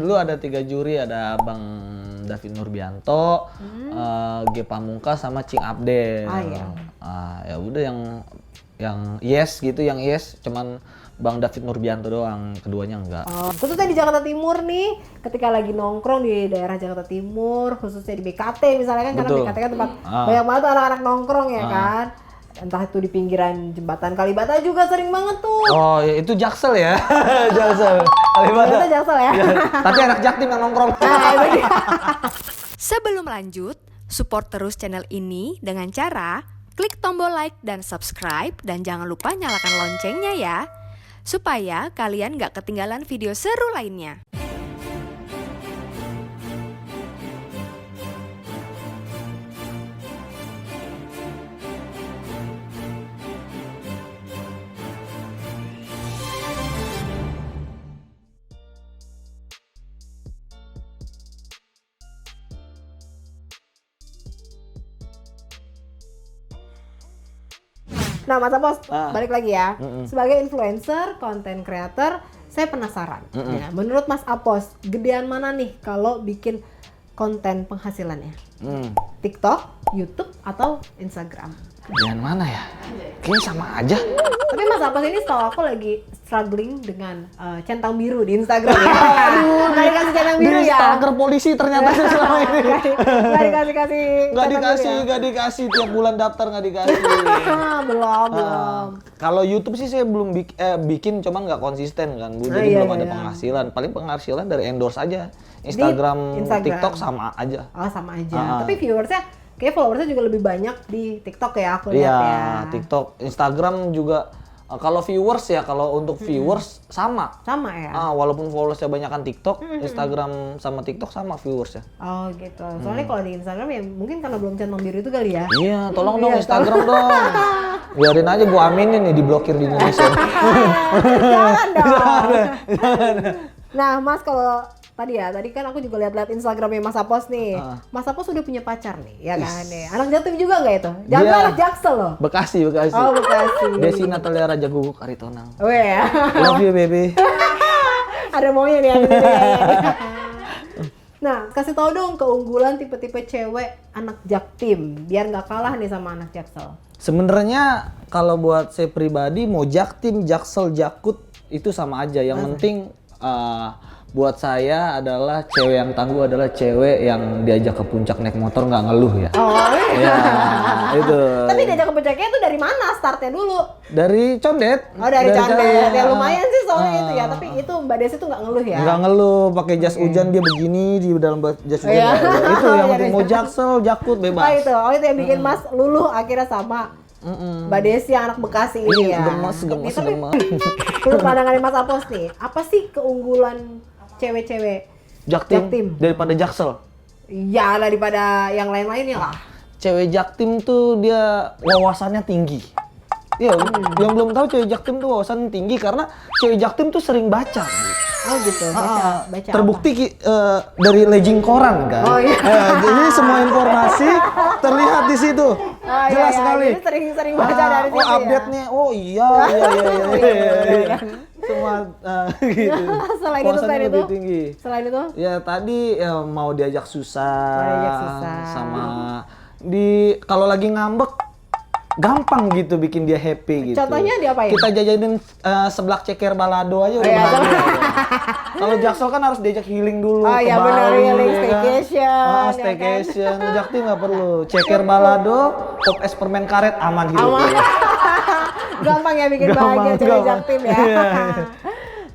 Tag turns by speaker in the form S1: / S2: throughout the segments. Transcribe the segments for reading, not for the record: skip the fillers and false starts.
S1: dulu ada 3 juri, ada Bang David Nurbianto, G Pamungkas sama Cing Abdel.
S2: Iya.
S1: Ya udah yang yes gitu, yang yes cuman Bang David Nurbianto doang, keduanya enggak.
S2: Khususnya di Jakarta Timur nih, ketika lagi nongkrong di daerah Jakarta Timur, khususnya di BKT misalnya kan, karena BKT kan tempat banyak banget tuh anak-anak nongkrong ya kan. Entah itu di pinggiran jembatan Kalibata juga sering banget tuh.
S1: Oh, ya itu Jaksel ya. Jaksel. Kalibata.
S2: Itu Jaksel ya.
S1: Tapi anak Jaktim yang nongkrong.
S3: Sebelum lanjut, support terus channel ini dengan cara klik tombol like dan subscribe, dan jangan lupa nyalakan loncengnya ya, supaya kalian gak ketinggalan video seru lainnya.
S2: Nah, Mas Apos, balik lagi ya. Sebagai influencer, content creator, saya penasaran. Ya, menurut Mas Apos, gedean mana nih kalau bikin konten penghasilannya? TikTok, YouTube, atau Instagram?
S1: Gedean mana ya? Kayaknya sama aja.
S2: Tapi Mas Apos ini setahu aku lagi struggling dengan centang biru di Instagram ya. Aduh, nggak dikasih centang biru
S1: Di
S2: ya?
S1: stalker polisi ternyata sih selama ini.
S2: Nggak dikasih
S1: Nggak dikasih tiap bulan daftar nggak dikasih.
S2: Belum.
S1: Kalau YouTube sih saya belum bikin, cuman nggak konsisten kan, Bu. Jadi belum ada penghasilan. Paling penghasilan dari endorse aja. Instagram, TikTok sama aja.
S2: Oh, sama aja. Tapi viewersnya, kayak followersnya juga lebih banyak di TikTok ya, aku lihat ya.
S1: Iya, TikTok, Instagram juga. Kalau viewers ya, kalau untuk viewers sama
S2: ya.
S1: Walaupun followersnya banyakan TikTok, Instagram sama TikTok sama viewersnya.
S2: Oh gitu. Soalnya kalau di Instagram ya mungkin karena belum centang biru itu kali ya.
S1: Iya, tolong dong Instagram dong. Biarin aja gua aminin nih diblokir di Indonesia.
S2: Jangan dong. Nah, Mas, kalau tadi kan aku juga lihat-lihat Instagramnya Mas Apos nih. Mas Apos udah punya pacar nih, ya kan? Anak Jatim juga nggak itu? Jangan anak Jaksel loh.
S1: Bekasi.
S2: Oh, Bekasi.
S1: Desi Natalia Raja Guguk Aritonang.
S2: Oh ya.
S1: Love you baby.
S2: Ada maunya nih. Nah, kasih tahu dong keunggulan tipe-tipe cewek anak Jaktim biar nggak kalah nih sama anak Jaksel.
S1: Sebenarnya kalau buat saya pribadi mau Jaktim, Jaksel, Jakut itu sama aja. Yang penting buat saya adalah cewek yang tangguh adalah cewek yang diajak ke puncak naik motor nggak ngeluh ya.
S2: Oh
S1: iya. Itu.
S2: Tapi diajak ke puncaknya itu dari mana startnya dulu?
S1: Dari Condet.
S2: Oh, dari Condet. Ya lumayan sih soalnya itu ya. Tapi itu Mbak Desi tuh nggak ngeluh ya?
S1: Nggak ngeluh, pakai jas hujan dia begini di dalam jas hujan. Itu yang penting mau Jaksel, Jakut bebas.
S2: Oh itu yang bikin Mas luluh akhirnya sama Mbak Desi anak Bekasi ini ya.
S1: Gemes.
S2: Menurut pandangan Mas Apos nih, apa sih keunggulan cewek-cewek Jaktim
S1: daripada Jaksel?
S2: Ya, daripada yang lain-lainnya lah.
S1: Cewek Jaktim tuh dia wawasannya tinggi. Iya, yang belum tahu cewek Jaktim tuh wawasannya tinggi karena cewek Jaktim tuh sering baca.
S2: Oh gitu, baca
S1: terbukti dari legging koran kan.
S2: Oh iya.
S1: Jadi semua informasi terlihat di situ. Jelas sekali.
S2: Jadi sering baca dari situ.
S1: Update-nya. Oh iya. Semua gitu.
S2: Selain itu
S1: tinggi.
S2: Selain itu?
S1: Ya tadi mau diajak susah. Sama kalau lagi ngambek gampang gitu bikin dia happy gitu.
S2: Contohnya diapain?
S1: Kita jajanin seblak ceker balado aja udah bahagia. Kalau Jaksel kan harus diajak healing dulu.
S2: Oh iya benar, healing staycation.
S1: Staycation. Jaktim nggak perlu. Ceker balado, pop es permen karet aman hidup.
S2: Gampang ya bikin bahagia cewek Jaktim ya.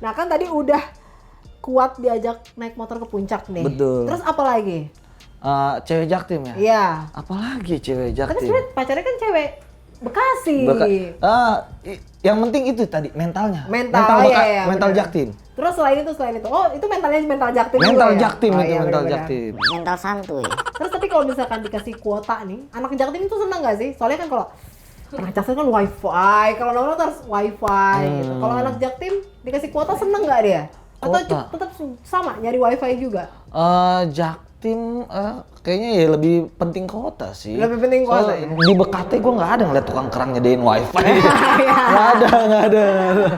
S2: Nah kan tadi udah kuat diajak naik motor ke puncak nih.
S1: Betul.
S2: Terus apa lagi?
S1: Cewek Jaktim ya?
S2: Iya.
S1: Apalagi cewek Jaktim?
S2: Kan sebenarnya pacarnya kan cewek Bekasi.
S1: Yang penting itu tadi mentalnya.
S2: Mental
S1: Jaktim.
S2: Terus selain itu, oh itu mentalnya mental Jaktim juga
S1: mental
S2: ya?
S1: Jaktim
S2: Oh,
S1: itu
S2: iya,
S1: mental
S2: bener-bener.
S1: Jaktim.
S4: Mental santuy.
S2: Terus tapi kalau misalkan dikasih kuota nih, anak Jaktim itu seneng nggak sih? Soalnya kan kalau anak Jaktim kan wifi, kalau nongkrong harus wifi gitu. Kalau anak Jaktim dikasih kuota seneng nggak dia? Atau tetap sama nyari wifi juga?
S1: Jaktim kayaknya ya lebih penting kuota sih.
S2: Lebih penting kuota ya?
S1: Di Bekate gue nggak ada ngeliat tukang kerang nyediain wifi. Nggak ada.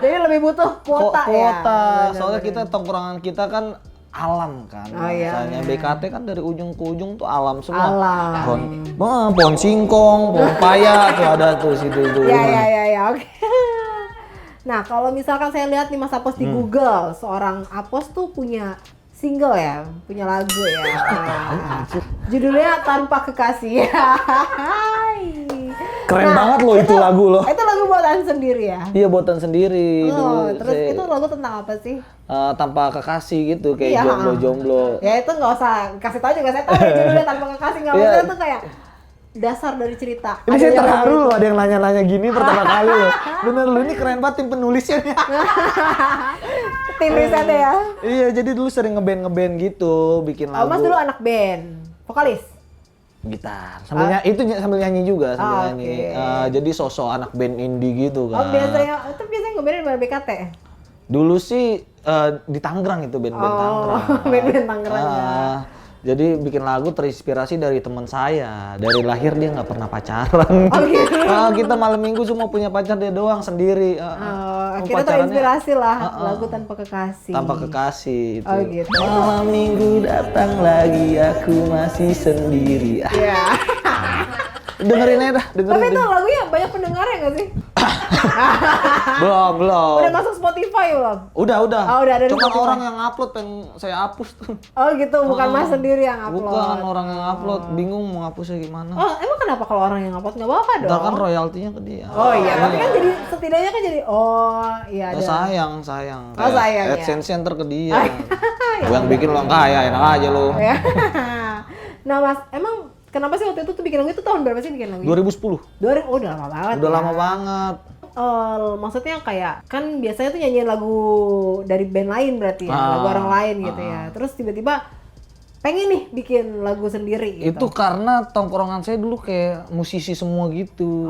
S2: Jadi lebih butuh kuota ya?
S1: Kuota. Soalnya kita tongkrongan kita kan alam kan.
S2: Oh, iya,
S1: Misalnya
S2: iya.
S1: BKT kan dari ujung ke ujung tuh alam semua.
S2: Alam.
S1: Pohon singkong, pohon paya tuh ada tuh situ tuh.
S2: Ya, oke. Nah, kalau misalkan saya lihat nih Mas Apos di Google, seorang Apos tuh punya single ya, punya lagu ya. Judulnya Tanpa Kekasih.
S1: Keren banget loh itu lagu loh.
S2: Itu lagu buatan sendiri ya?
S1: Iya buatan sendiri
S2: Oh,
S1: dulu.
S2: terus itu lagu tentang apa sih?
S1: Tanpa kekasih gitu kayak
S2: Iya,
S1: jomblo-jomblo.
S2: Ya itu nggak usah kasih tahu juga, saya tahu ya judulnya Tanpa Kekasih. Nggak
S1: Iya.
S2: maksudnya tuh kayak dasar dari cerita.
S1: Ini saya terharu loh ada yang nanya-nanya gini pertama kali loh. Bener lu ini keren banget tim penulisnya nih.
S2: Tim risetnya ya.
S1: Iya jadi dulu sering ngeband gitu, bikin
S2: Oh,
S1: lagu.
S2: Mas dulu anak band, vokalis.
S1: Gitar. Sambil nyanyi juga sambil nyanyi.
S2: oke.
S1: Jadi sosok anak band indie gitu
S2: Oh,
S1: kan.
S2: biasanya ngeband di BKT.
S1: Dulu sih di Tangerang itu band-band Tangerang.
S2: Band-band Tangerang ya.
S1: Jadi bikin lagu terinspirasi dari teman saya. Dari lahir dia nggak pernah pacaran.
S2: Oh, gitu.
S1: Kita malam minggu semua punya pacar dia doang sendiri.
S2: Akhirnya terinspirasi lah lagu Tanpa Kekasih.
S1: Tanpa kekasih itu.
S2: Oh, gitu.
S1: Malam minggu datang lagi aku masih sendiri.
S2: Iya.
S1: Dengerin aja dah,
S2: Tapi
S1: dengerin.
S2: itu lagunya banyak pendengarnya nggak sih?
S1: Belum.
S2: Udah masuk Spotify belum?
S1: Udah.
S2: Oh, udah ada di
S1: Cuma
S2: Spotify.
S1: orang yang upload pengen saya hapus tuh.
S2: Oh gitu, bukan Mas sendiri yang upload.
S1: Bukan orang yang upload, bingung mau hapusnya gimana.
S2: Oh, emang kenapa kalau orang yang upload nggak apa-apa dong?
S1: Ntar kan royaltinya ke dia.
S2: Oh iya, tapi kan jadi setidaknya kan jadi iya ada.
S1: Sayang.
S2: Oh, sayang ya.
S1: AdSense-nya ntar ke dia. Gua yang bikin lo kaya, enak aja lo.
S2: Ya. Nah Mas, emang kenapa sih waktu itu tuh bikin lagu itu tahun berapa sih bikin lagu?
S1: 2010.
S2: 2000, udah lama banget.
S1: Udah
S2: ya.
S1: lama banget.
S2: Maksudnya kayak kan biasanya tuh nyanyiin lagu dari band lain berarti ya, lagu orang lain gitu ya. Terus tiba-tiba pengen nih bikin lagu sendiri gitu.
S1: Itu karena tongkrongan saya dulu kayak musisi semua gitu.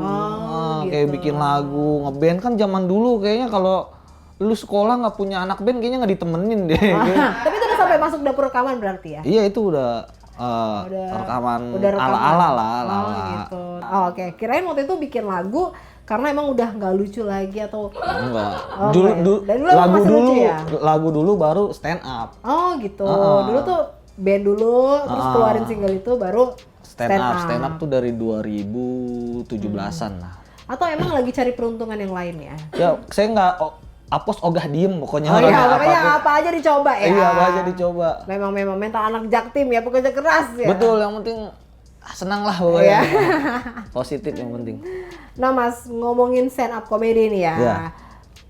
S1: Kayak bikin lagu, ngeband kan zaman dulu kayaknya kalau lu sekolah nggak punya anak band kayaknya nggak ditemenin deh.
S2: Tapi itu udah sampai masuk dapur rekaman berarti ya?
S1: Iya itu udah rekaman ala-ala lah.
S2: Oh gitu. Oh, oke. Kirain waktu itu bikin lagu karena emang udah nggak lucu lagi atau
S1: Enggak.
S2: Oh, dari dulu
S1: lagu
S2: masih
S1: dulu
S2: lucu ya?
S1: lagu dulu baru stand up.
S2: Oh gitu. Dulu tuh band dulu, terus keluarin single itu baru
S1: Stand up tuh dari 2017-an lah.
S2: Atau emang lagi cari peruntungan yang lain ya?
S1: Ya saya nggak Apos ogah diem pokoknya.
S2: Oh iya,
S1: orangnya
S2: pokoknya
S1: apapun.
S2: apa aja dicoba ya?
S1: Iya apa aja dicoba.
S2: Memang mental anak jaktim ya, pekerja keras ya?
S1: Betul, yang penting senang lah pokoknya.
S2: Iya.
S1: Positif yang penting.
S2: Nah Mas, ngomongin stand up comedy nih ya.
S1: Iya.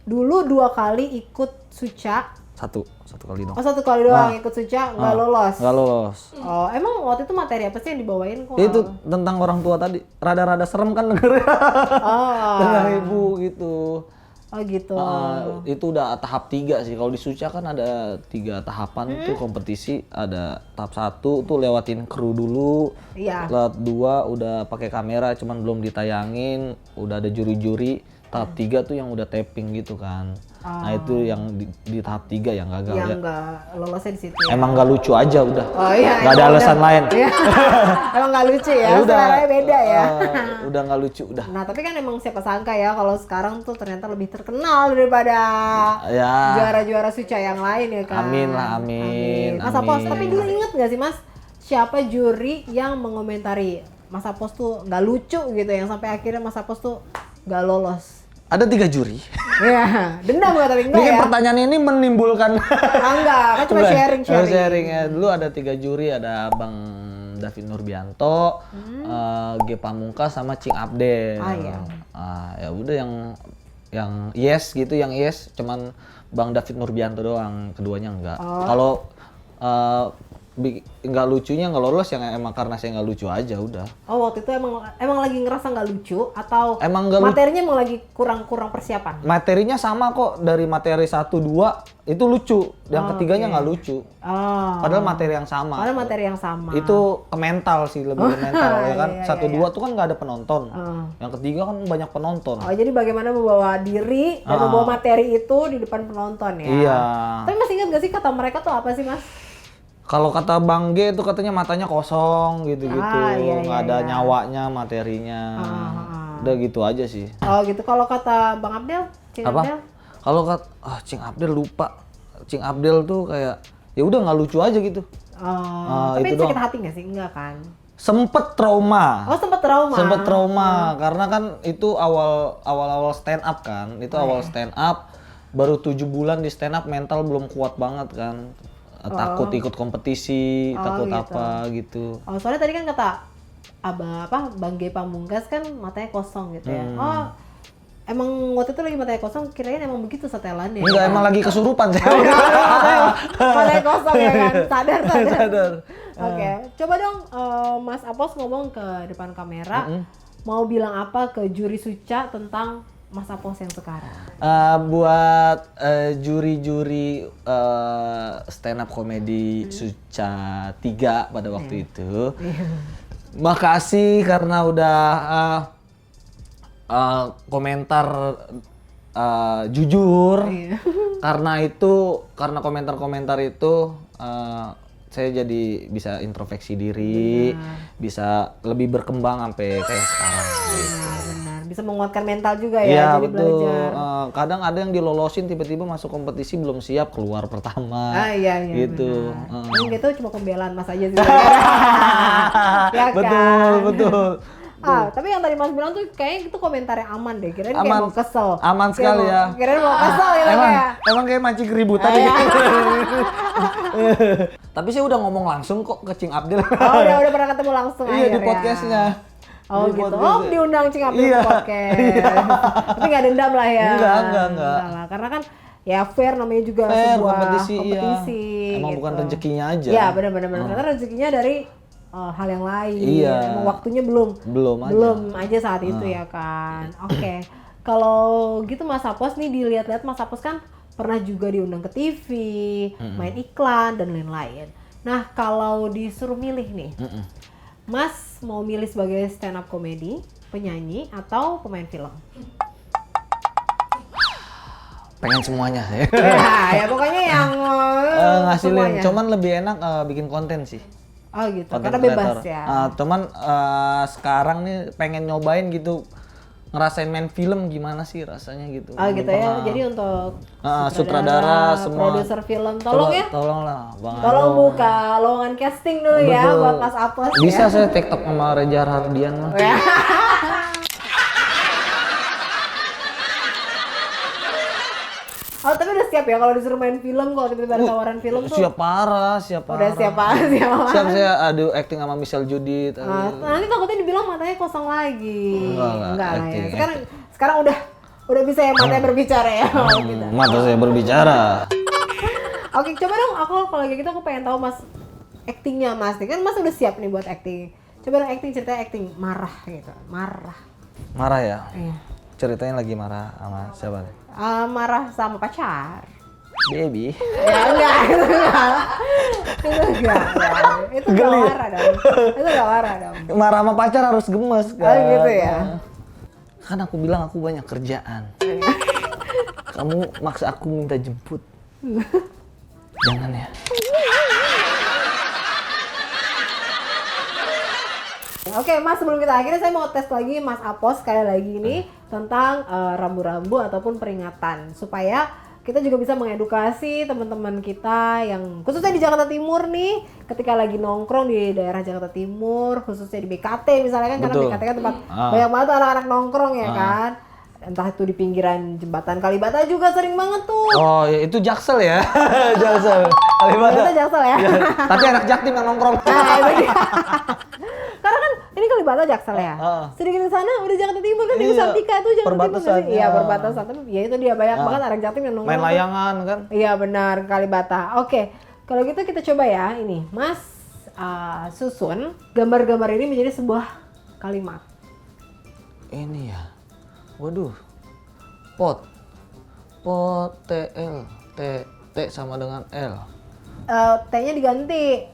S2: Dulu 2 kali ikut Suca.
S1: Satu kali dong.
S2: Oh 1 kali doang ikut Suca, nggak lolos.
S1: Nggak lolos.
S2: Oh, emang waktu itu materi apa sih yang dibawain kok?
S1: Itu tentang orang tua tadi. Rada-rada serem kan dengernya.
S2: Oh.
S1: Tentang ibu gitu.
S2: Oh gitu.
S1: Itu udah tahap 3 sih. Kalau di Suca kan ada 3 tahapan tuh kompetisi. Ada tahap 1 tuh lewatin kru dulu.
S2: Iya.
S1: Tahap 2 udah pakai kamera cuman belum ditayangin. Udah ada juri-juri. Tahap 3 tuh yang udah tapping gitu kan. Nah itu yang di tahap 3 yang gagal
S2: Yang
S1: ya.
S2: nggak lolosnya di situ. Ya?
S1: Emang nggak lucu aja udah.
S2: Oh iya.
S1: Nggak ada alasan lain.
S2: Iya. Emang nggak lucu ya,
S1: Ya udah.
S2: seleranya beda ya.
S1: Udah nggak lucu udah.
S2: Nah tapi kan emang siapa sangka ya kalau sekarang tuh ternyata lebih terkenal daripada
S1: Ya.
S2: juara-juara Suca yang lain ya kan.
S1: Amin lah, amin.
S2: Mas Apos,
S1: Amin.
S2: tapi dulu inget nggak sih Mas siapa juri yang mengomentari Mas Apos tuh nggak lucu gitu yang sampai akhirnya Mas Apos tuh nggak lolos?
S1: Ada 3 juri.
S2: Iya, dendam nggak tapi enggak
S1: Mungkin
S2: ya?
S1: pertanyaan ini menimbulkan
S2: Enggak, kan cuma
S1: Bukan.
S2: sharing-sharing.
S1: Sharing ya. Dulu ada 3 juri, ada Bang David Nurbianto, G Pamungkas sama Cing Abdel.
S2: Ah, iya.
S1: Ya udah yang yes gitu, yang yes cuman Bang David Nurbianto doang, keduanya enggak. Kalau nggak lucunya nggak lolos yang emang karena saya nggak lucu aja udah.
S2: Oh waktu itu emang lagi ngerasa nggak lucu atau
S1: Emang nggak
S2: materinya emang lagi kurang persiapan?
S1: Materinya sama kok, dari materi 1, 2 itu lucu, yang ketiganya nggak lucu.
S2: Oh.
S1: Padahal materi yang sama.
S2: Padahal materi yang sama.
S1: Itu ke mental sih, lebih ke mental ya kan.
S2: iya,
S1: 1, 2 tuh kan nggak ada penonton. Yang ketiga kan banyak penonton.
S2: Oh jadi bagaimana membawa diri dan membawa materi itu di depan penonton ya?
S1: Iya.
S2: Tapi masih ingat gak sih kata mereka tuh apa sih Mas?
S1: Kalau kata Bang G itu katanya matanya kosong gitu-gitu,
S2: iya,
S1: nggak ada nyawanya materinya. Udah gitu aja sih.
S2: Oh gitu. Kalau kata Bang Abdel, Cing Abdel?
S1: Kalau kata Cing Abdel lupa. Cing Abdel tuh kayak ya udah nggak lucu aja gitu.
S2: Tapi
S1: itu
S2: sakit
S1: doang.
S2: hati nggak sih? Enggak kan?
S1: Sempet trauma.
S2: Oh, sempet trauma.
S1: Sempet trauma karena kan itu awal stand up kan. Itu awal stand up baru 7 bulan di stand up, mental belum kuat banget kan. Takut ikut kompetisi, takut
S2: gitu.
S1: apa gitu.
S2: Oh, soalnya tadi kan kata Bang G Pamungkas kan matanya kosong gitu ya. Oh, emang waktu itu lagi matanya kosong, kirain emang begitu setelannya.
S1: Enggak, emang lagi kesurupan saya.
S2: Matanya kosong ya kan, sadar.
S1: Sadar.
S2: Oke, coba dong Mas Apos ngomong ke depan kamera, mau bilang apa ke juri Suca tentang Mas Apos yang sekarang?
S1: Buat juri-juri stand up komedi Suca 3 pada waktu itu. Makasih karena udah komentar jujur. Karena komentar-komentar itu saya jadi bisa introspeksi diri, bisa lebih berkembang sampai kayak sekarang.
S2: Benar, bisa menguatkan mental juga
S1: Iya,
S2: ya, jadi
S1: betul.
S2: belajar.
S1: Kadang ada yang dilolosin tiba-tiba masuk kompetisi belum siap, keluar pertama.
S2: Iya,
S1: gitu.
S2: Yang gitu cuma pembelaan Mas aja sih. Ya kan?
S1: Betul.
S2: Tapi yang tadi Mas bilang tuh kayaknya itu komentar yang aman deh. Kirain kayak
S1: Aman.
S2: mau kesel.
S1: Aman sekali ya.
S2: Kirain mau kesel gitu kayak.
S1: Emang kayak mancing keributan
S2: Iya.
S1: Tapi saya udah ngomong langsung kok ke Cing Abdil.
S2: Oh, udah pernah ketemu langsung
S1: Iya, di
S2: akhirnya.
S1: podcastnya.
S2: Oh
S1: Di
S2: gitu.
S1: podcast.
S2: Oh, diundang Cing Abdil
S1: Iya.
S2: ke podcast. Tapi nggak dendam lah ya.
S1: Enggak.
S2: lah. Karena kan ya fair namanya juga
S1: Fair,
S2: sebuah
S1: kompetisi, iya.
S2: kompetisi.
S1: Emang
S2: gitu.
S1: bukan rezekinya aja.
S2: Iya, benar. Karena rezekinya dari hal yang lain.
S1: Iya.
S2: Emang waktunya belum aja saat itu ya kan. Oke. Kalau gitu Mas Apos nih, dilihat-lihat Mas Apos kan pernah juga diundang ke TV, main iklan dan lain-lain. Nah, kalau disuruh milih nih, Mas mau milih sebagai stand up comedy, penyanyi, atau pemain film?
S1: Pengen semuanya ya.
S2: Ya pokoknya yang
S1: Ngasilin,
S2: semuanya.
S1: cuman lebih enak bikin konten sih.
S2: Oh gitu,
S1: Content
S2: karena bebas
S1: creator.
S2: ya.
S1: Cuman sekarang nih pengen nyobain gitu, ngerasain main film gimana sih rasanya gitu.
S2: Oh gitu ya,
S1: Pernah.
S2: jadi untuk
S1: sutradara semua.
S2: produser film, tolong ya.
S1: Tolonglah, Bang.
S2: Tolong
S1: Aro.
S2: buka lowongan casting dulu ya
S1: Betul.
S2: buat Mas Apos.
S1: Bisa
S2: ya.
S1: saya TikTok sama Reza Hardian mah.
S2: Ya. Oh tapi udah siap ya kalau disuruh main film, kalau tiba-tiba ada tawaran film tuh.
S1: Siap parah.
S2: Udah siapa?
S1: Siap saya adu acting sama Michelle Judith.
S2: Nanti takutnya dibilang matanya kosong lagi.
S1: Enggak lah,
S2: lah ya.
S1: acting.
S2: Sekarang udah bisa ya matanya berbicara ya. Gitu.
S1: Mata saya berbicara.
S2: Oke, coba dong kalau kayak gitu aku pengen tahu Mas actingnya Mas. Kan Mas udah siap nih buat acting. Coba dong ceritanya acting marah gitu.
S1: Marah ya?
S2: Iya.
S1: Ceritanya lagi marah sama siapa nih?
S2: Marah sama pacar.
S1: Baby.
S2: Ya enggak, itu enggak. Itu enggak marah dong. Itu enggak marah dong.
S1: Marah sama pacar harus gemes kan?
S2: Oh gitu ya.
S1: Kan aku bilang aku banyak kerjaan. Kamu maksa aku minta jemput. Jangan ya.
S2: Oke Mas, sebelum kita akhiri saya mau tes lagi Mas Apos sekali lagi ini tentang rambu-rambu ataupun peringatan supaya kita juga bisa mengedukasi teman-teman kita yang khususnya di Jakarta Timur nih, ketika lagi nongkrong di daerah Jakarta Timur, khususnya di BKT misalnya kan. Betul. Karena BKT kan tempat banyak banget tuh anak-anak nongkrong ya kan. Entah itu di pinggiran jembatan Kalibata juga sering banget tuh.
S1: Oh ya itu Jaksel ya. Jaksel. Kalibata.
S2: Itu Jaksel ya.
S1: Ya, tapi anak Jaktim yang nongkrong.
S2: Nah, itu dia. Karena kan ini Kalibata Jaksel ya. Sedikit ke sana udah Jakarta Timur kan, di
S1: Iya,
S2: Sartika itu Jakarta
S1: perbatasan,
S2: Timur. Iya,
S1: ya.
S2: perbatasan. Tapi ya itu dia banyak banget anak Jatim yang nongkrong.
S1: Main
S2: tuh.
S1: layangan kan.
S2: Iya benar, Kalibata. Oke. Kalau gitu kita coba ya ini. Mas susun gambar-gambar ini menjadi sebuah kalimat.
S1: Ini ya. Waduh. Pot TL. T sama dengan L.
S2: T-nya diganti.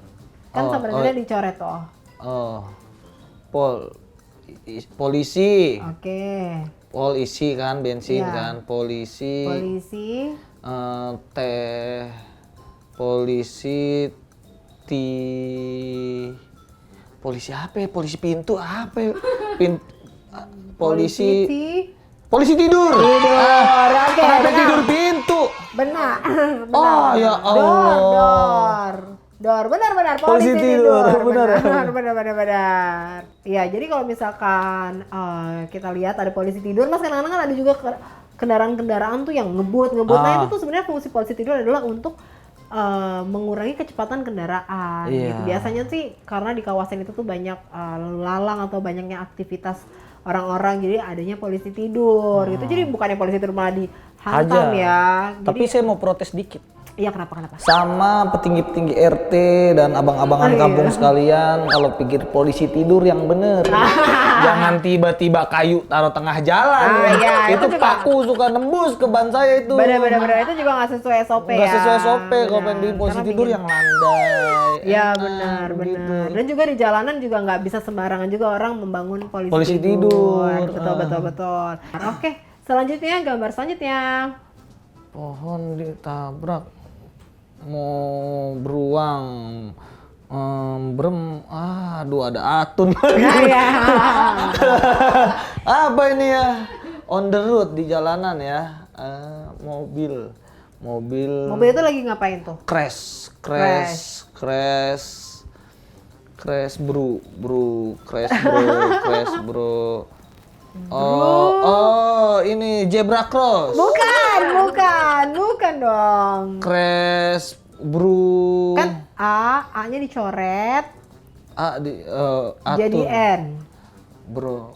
S2: Kan
S1: Oh,
S2: sebenarnya dicoret toh.
S1: Oh. Polisi.
S2: Oke.
S1: Pol isi kan, bensin
S2: Iya.
S1: kan, polisi.
S2: Polisi.
S1: Polisi apa ya? Polisi pintu apa ya? Polisi
S2: T.
S1: Polisi tidur.
S2: Tidur, oke,
S1: Kenapa
S2: benar.
S1: tidur pintu?
S2: Benar.
S1: Oh, ya Allah.
S2: Dor. Benar.
S1: Polisi tidur. Benar.
S2: Benar. Iya, jadi kalau misalkan kita lihat ada polisi tidur, Mas, kadang-kadang kan ada juga kendaraan-kendaraan tuh yang ngebut. Nah, itu tuh sebenarnya fungsi polisi tidur adalah untuk mengurangi kecepatan kendaraan.
S1: Iya.
S2: Gitu. Biasanya sih karena di kawasan itu tuh banyak lalu lalang atau banyaknya aktivitas orang-orang, jadi adanya polisi tidur gitu. Jadi bukannya polisi tidur malah dihantam ya.
S1: Tapi saya mau protes dikit.
S2: Iya, kenapa?
S1: Sama petinggi-petinggi RT dan abang-abangan kampung sekalian, kalau pikir polisi tidur yang bener. Jangan tiba-tiba kayu taruh tengah jalan.
S2: Iya,
S1: itu paku suka nembus ke ban saya itu.
S2: Benar. Itu juga nggak sesuai SOP ya.
S1: Nggak sesuai SOP kalau pengen bikin polisi tidur yang landai.
S2: Iya,
S1: enak,
S2: benar.
S1: gitu.
S2: Dan juga di jalanan juga nggak bisa sembarangan juga orang membangun
S1: Polisi tidur.
S2: Betul. Oke, selanjutnya gambar selanjutnya.
S1: Pohon ditabrak. Mau beruang. Aduh ada atun.
S2: Iya.
S1: Apa ini ya? On the road di jalanan ya. Mobil
S2: Mobil itu lagi ngapain tuh?
S1: crash bro. Oh, ini zebra cross. Bukan
S2: dong.
S1: Crash bro.
S2: Kan A-nya dicoret
S1: Atun.
S2: jadi N.
S1: Bro.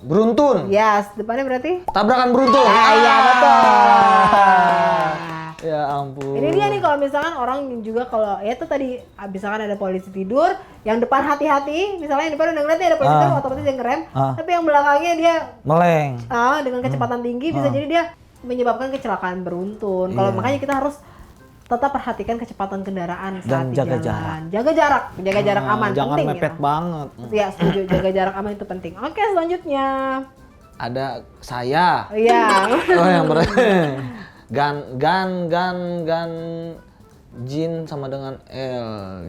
S1: Beruntun.
S2: Yes, depannya berarti?
S1: Tabrakan beruntun.
S2: Iya, betul.
S1: Ya ampun.
S2: Ini dia nih kalau misalkan orang juga kalau ya itu tadi misalkan ada polisi tidur, yang depan hati-hati, misalnya yang depan udah ngeliat nih ada polisi tidur, otomatis dia ngerem, tapi yang belakangnya dia
S1: meleng.
S2: dengan kecepatan tinggi bisa jadi dia menyebabkan kecelakaan beruntun. Kalau makanya kita harus tetap perhatikan kecepatan kendaraan saat
S1: Dan
S2: di
S1: jaga
S2: jalan. Jaga jarak aman,
S1: Jangan
S2: penting
S1: mepet
S2: ya.
S1: banget.
S2: Ya, setuju, jaga jarak aman itu penting. Oke, selanjutnya.
S1: Ada saya.
S2: Iya.
S1: Oh yang berat. Gan jin sama dengan L.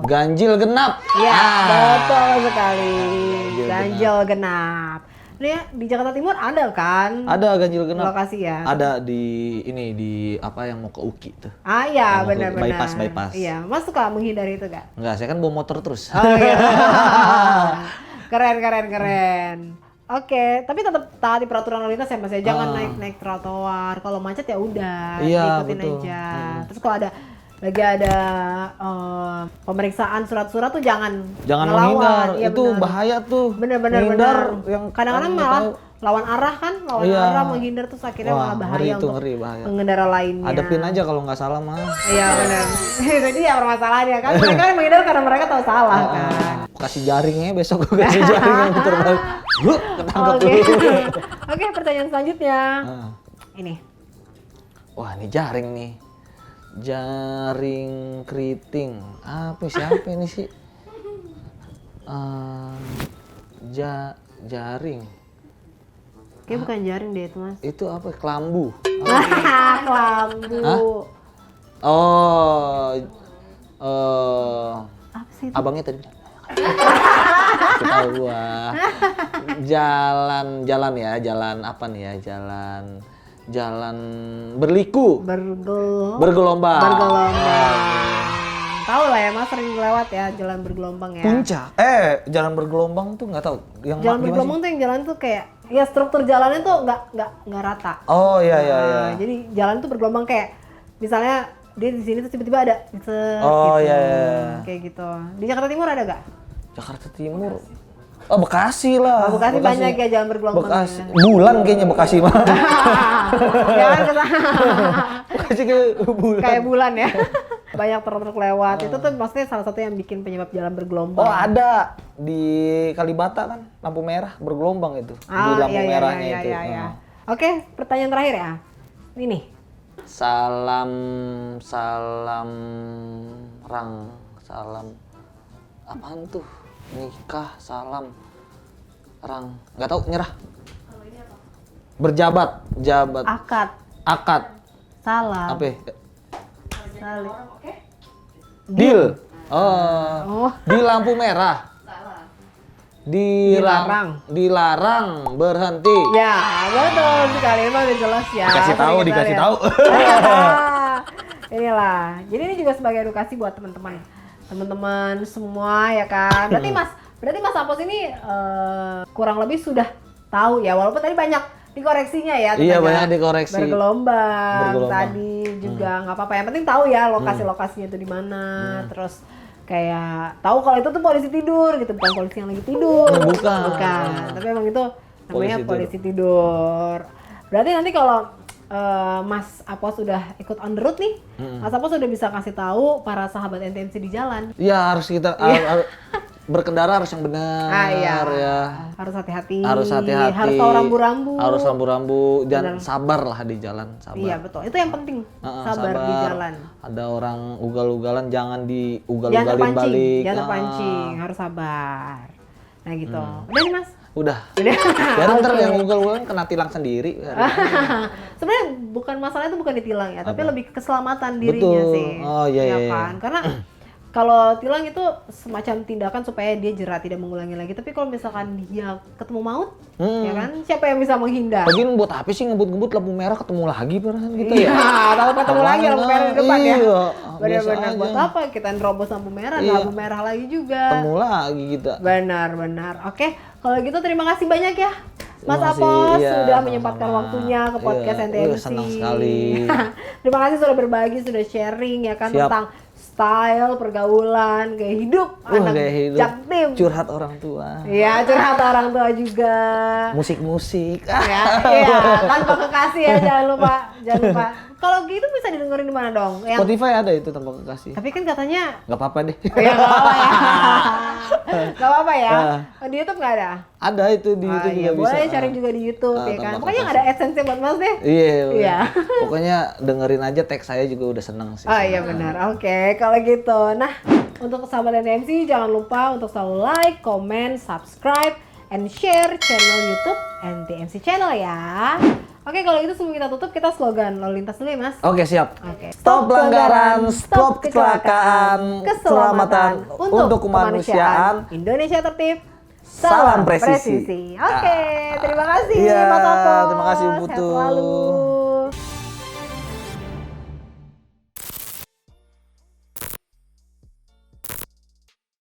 S1: Ganjil genap.
S2: Iya, betul sekali. Ganjil genap. Ini ya, di Jakarta Timur ada kan?
S1: Ada ganjil genap.
S2: Lokasi ya.
S1: Ada di apa yang mau ke UKI tuh.
S2: Iya,
S1: Yang mau ke
S2: benar-benar.
S1: bypass.
S2: Iya, Mas suka menghindari itu gak?
S1: Enggak, saya kan bawa motor terus.
S2: Oh iya. Keren. Oke, tapi tetap taati peraturan lalu lintas ya Mas ya. Jangan naik trotoar. Kalau macet ya udah,
S1: Iya,
S2: ikutin
S1: betul.
S2: aja. Terus kalau lagi ada pemeriksaan surat-surat tuh jangan
S1: Jangan
S2: ngelawan.
S1: menghindar.
S2: Iya,
S1: Itu
S2: benar.
S1: bahaya tuh.
S2: Bener.
S1: Menghindar yang
S2: Kadang-kadang
S1: orang
S2: malah
S1: tahu.
S2: lawan arah kan,
S1: Iya.
S2: arah menghindar terus akhirnya
S1: Wah,
S2: malah bahaya
S1: ngeri itu,
S2: untuk
S1: ngeri, bahaya.
S2: pengendara lainnya.
S1: Hadepin aja kalau nggak salah mah.
S2: Iya benar. Jadi ya permasalahannya kan mereka kan menghindar karena mereka tahu salah kan.
S1: Kasih jaringnya besok gue kasih jaring yang putar balik. Ketangkep
S2: Oke.
S1: dulu.
S2: Oke, pertanyaan selanjutnya.
S1: Ah.
S2: Ini.
S1: Wah ini jaring nih. Jaring keriting. Apa siapa ini sih? Jaring.
S2: Kayak bukan jaring deh itu Mas.
S1: Itu apa? Kelambu.
S2: Kelambu.
S1: Oh.
S2: Apa sih itu?
S1: Abangnya tadi. Kita gua. Jalan ya, jalan apa nih ya? Jalan berliku. Bergelombang.
S2: Tahu lah ya Mas, sering lewat ya jalan bergelombang ya.
S1: Puncak. Jalan bergelombang tuh nggak tahu. Yang
S2: Jalan bergelombang tuh yang jalan tuh kayak ya struktur jalannya tuh nggak rata.
S1: Oh iya.
S2: Jadi jalan tuh bergelombang kayak misalnya dia di sini tuh tiba-tiba ada
S1: Oh,
S2: gitu.
S1: iya.
S2: Kayak gitu. Di Jakarta Timur ada gak?
S1: Jakarta Timur. Oh Bekasi lah.
S2: Bekasi banyak ya jalan bergelombang.
S1: Bekasi. Bulan kayaknya Bekasi mah.
S2: Jangan ke sana.
S1: Bekasi kayak bulan.
S2: Kayak bulan ya. Banyak truk-truk lewat. Itu tuh maksudnya salah satu yang bikin penyebab jalan bergelombang.
S1: Oh ada di Kalibata kan lampu merah bergelombang itu. Di lampu merahnya itu.
S2: Iya. Oke, pertanyaan terakhir ya. Ini.
S1: Salam apaan tuh? Nikah, salam, rang, nggak tahu, nyerah. Berjabat, jabat, akad,
S2: Salam.
S1: apa?
S2: Salim.
S1: Deal. Oh, di lampu merah. Dilarang berhenti.
S2: Ya, betul sekali. Emang udah jelas ya.
S1: Dikasih tahu,
S2: Kita
S1: dikasih
S2: lihat.
S1: tahu.
S2: Inilah. Jadi ini juga sebagai edukasi buat teman-teman semua ya kan. Berarti Mas Apos ini kurang lebih sudah tahu ya, walaupun tadi banyak dikoreksinya ya.
S1: Iya,
S2: tentang
S1: banyak dikoreksi.
S2: Bergelombang. Tadi juga nggak apa-apa. Yang penting tahu ya lokasi-lokasinya itu di mana. Terus kayak tahu kalau itu tuh polisi tidur gitu, bukan polisi yang lagi tidur.
S1: Bukan.
S2: Tapi emang itu namanya
S1: Polisi
S2: polisi tidur. Berarti nanti kalau Mas Apos sudah ikut on the road nih, Mas Apos sudah bisa kasih tahu para sahabat NTMC di jalan.
S1: Iya, harus kita berkendara harus yang benar ya.
S2: Harus hati-hati.
S1: Harus hati-hati.
S2: Harus tahu rambu-rambu.
S1: Harus rambu-rambu dan sabar lah di jalan, sabar.
S2: Iya betul, itu yang penting. Sabar di jalan.
S1: Ada orang ugal-ugalan, jangan
S2: Jangan
S1: diugal-ugalin
S2: terpancing,
S1: balik.
S2: jangan terpancing, harus sabar. Nah gitu. Udah nih Mas.
S1: Udah.
S2: Udah.
S1: Ya ntar yang ugal-ugalan kena tilang sendiri.
S2: Sebenarnya bukan masalahnya itu bukan ditilang ya, tapi lebih ke keselamatan dirinya
S1: Betul.
S2: sih.
S1: Oh, iya,
S2: Ya
S1: iya.
S2: kan? Karena kalau tilang itu semacam tindakan supaya dia jerat tidak mengulangi lagi. Tapi kalau misalkan dia ketemu maut, ya kan? Siapa yang bisa menghindar?
S1: Lagian buat apa sih ngebut-ngebut lampu merah ketemu lagi perasaan kita
S2: Iya,
S1: ya?
S2: kalau ketemu lagi lampu merah di depan ya.
S1: Iya,
S2: Benar-benar
S1: biasa
S2: buat
S1: aja.
S2: apa kita nerobos lampu merah,
S1: Iya.
S2: lampu merah lagi juga.
S1: Ketemu lagi kita.
S2: Benar. Oke, kalau gitu terima kasih banyak ya Mas
S1: Terima kasih,
S2: Apos
S1: iya,
S2: sudah
S1: sama-sama.
S2: menyempatkan waktunya ke podcast
S1: Iya,
S2: NTMC.
S1: senang sekali.
S2: Terima kasih sudah berbagi, sudah sharing ya kan
S1: Siap.
S2: tentang style, pergaulan, gaya hidup anak
S1: Gaya hidup.
S2: Jaktim.
S1: Curhat orang tua.
S2: Iya, curhat orang tua juga.
S1: Musik-musik.
S2: Iya, tanpa kekasih ya, jangan lupa. Kalau gitu bisa didengerin di mana dong?
S1: Spotify ada itu tanpa kekasih.
S2: Tapi kan katanya
S1: Nggak apa-apa deh.
S2: ya nggak apa-apa ya. Nggak apa-apa ya.
S1: Ah.
S2: Di YouTube nggak ada?
S1: Ada itu di YouTube
S2: iya,
S1: juga bisa.
S2: boleh sharing juga di YouTube ya kan.
S1: tanpa
S2: Pokoknya nggak ada AdSense buat Mas deh.
S1: Iya.
S2: Iya.
S1: Pokoknya dengerin aja teks saya juga udah seneng sih.
S2: Oh iya benar. Oke, kalau gitu. Nah, untuk sahabat NTMC jangan lupa untuk selalu like, comment, subscribe, and share channel YouTube NTMC Channel ya. Oke, kalau itu sebelum kita tutup, kita slogan lalu lintas dulu ya Mas.
S1: Oke, siap.
S2: Oke.
S1: Stop pelanggaran, stop kecelakaan, keselamatan untuk kemanusiaan.
S2: Indonesia tertib.
S1: Salam presisi.
S2: Oke, terima kasih
S1: Iya,
S2: Mas Apos.
S1: terima kasih,
S2: Sehat
S1: Putu.
S2: selalu.